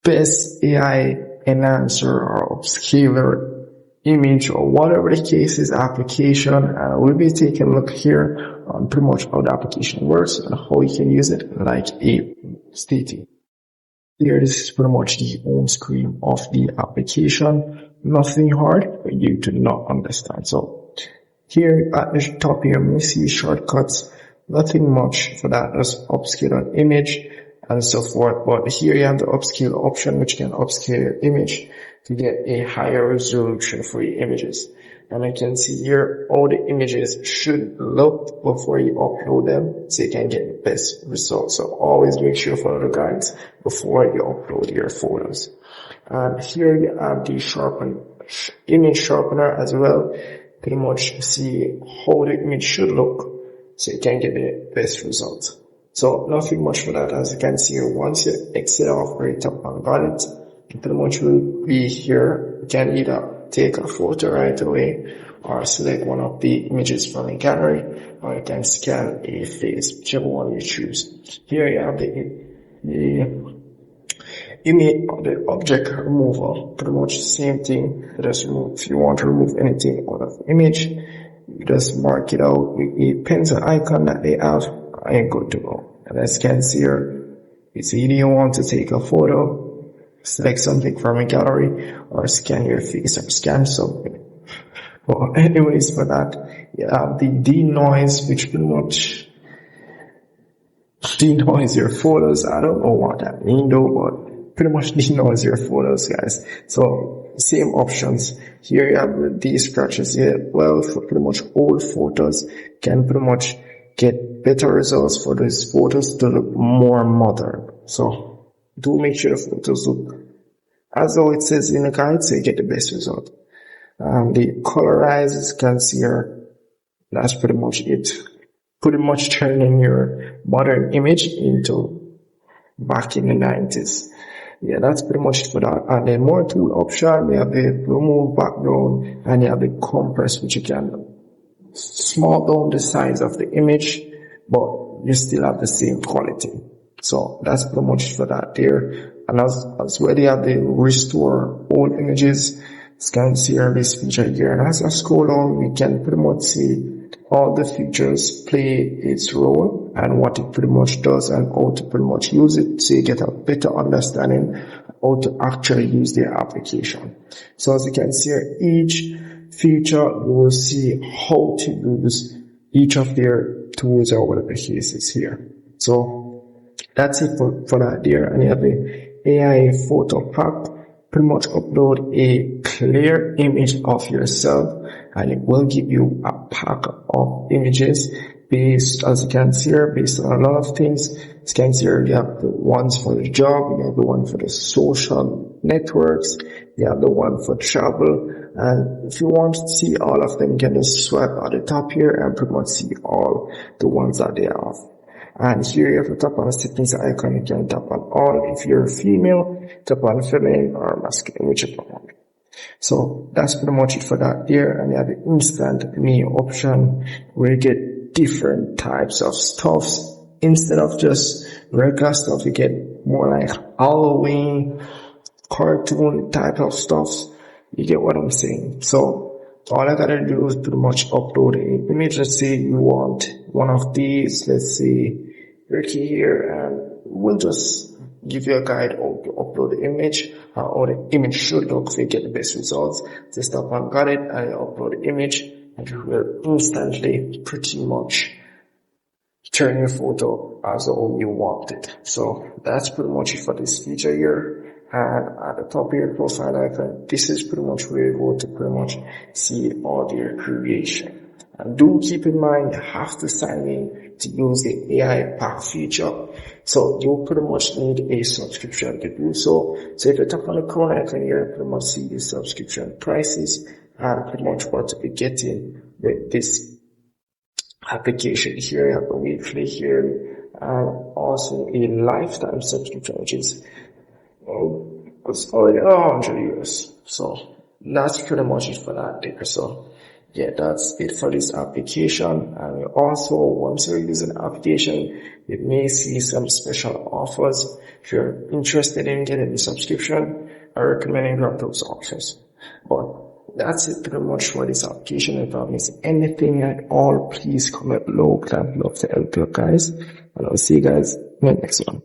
best AI enhancer or upscaler image or whatever the case is application, and we'll be taking a look here on pretty much how the application works and how you can use it like a stating. Here, this is pretty much the home screen of the application. Nothing hard for you to not understand. So here at the top here, you see shortcuts. Nothing much for that. Just upscale an image and so forth. But here you have the upscale option, which can upscale your image to get a higher resolution for your images. And I can see here all the images should look before you upload them so you can get the best results. So always make sure you follow the guides before you upload your photos. And here you have the image sharpener as well. Pretty much see how the image should look so you can get the best results. So nothing much for that. As you can see here, once you exit off right up and got it, you pretty much will be here. You can either take a photo right away or select one of the images from a gallery, or you can scan a face, whichever one you choose. Here you have the image or the object removal, pretty much the same thing. Just remove, if you want to remove anything out of the image, you just mark it out with a pencil icon that they have, and good to go. And as you can see here, it's either you want to take a photo, select something from a gallery, or scan your face or scan something. Well, anyways, for that, you have the denoise, which pretty much denoise your photos. I don't know what that means though, but pretty much denoise your photos, guys. So same options. Here you have these scratches here. Well, for pretty much old photos, can pretty much get better results for these photos to look more modern. So do make sure the photos look as though it says in the guide, so you get the best result. The colorize, as you can see here, that's pretty much it. Pretty much turning your modern image into back in the 90s. Yeah, that's pretty much it for that. And then more tool option, we have the remove background, and you have the compress, which you can small down the size of the image, but you still have the same quality. So that's pretty much for that there. And as well, you have the restore old images. You can see here this feature here. And as I scroll down, we can pretty much see all the features play its role and what it pretty much does and how to pretty much use it, so you get a better understanding how to actually use their application. So as you can see here, each feature, you will see how to use each of their tools or whatever the case is here. So that's it for that there. And you have the AI photo pack. Pretty much upload a clear image of yourself, and it will give you a pack of images based, as you can see here, based on a lot of things. As you can see here, you have the ones for the job, you have the one for the social networks, you have the one for travel, and if you want to see all of them, you can just swipe at the top here and pretty much see all the ones that they have. And here you have to tap on the settings icon. You can tap on all. If you're female, tap on feminine or masculine, whichever one. So that's pretty much it for that there. And you have the instant me option where you get different types of stuffs. Instead of just regular stuff, you get more like Halloween, cartoon type of stuffs. You get what I'm saying? So all I gotta do is pretty much upload an image. Let's say you want one of these. Let's say Ricky here, and we'll just give you a guide how to upload the image, how the image should look so you get the best results. Just tap on got it, and you upload the image, and it will instantly pretty much turn your photo as how you want it. So that's pretty much it for this feature here. And at the top here, profile icon, this is pretty much where you go to pretty much see all your creation. And do keep in mind, you have to sign in to use the AI pack feature. So you pretty much need a subscription to do so. So if you tap on the corner icon here, you pretty much see the subscription prices and pretty much what to be getting with this application here. You have the weekly here, and also a lifetime subscription, which is it's already 100 years. So that's pretty much it for that there. So yeah, that's it for this application. And also, once you're using the application, you may see some special offers. If you're interested in getting the subscription, I recommend you grab those offers. But that's it pretty much for this application. If I miss anything at all, please comment below. I'd love to help you guys. And I'll see you guys in the next one.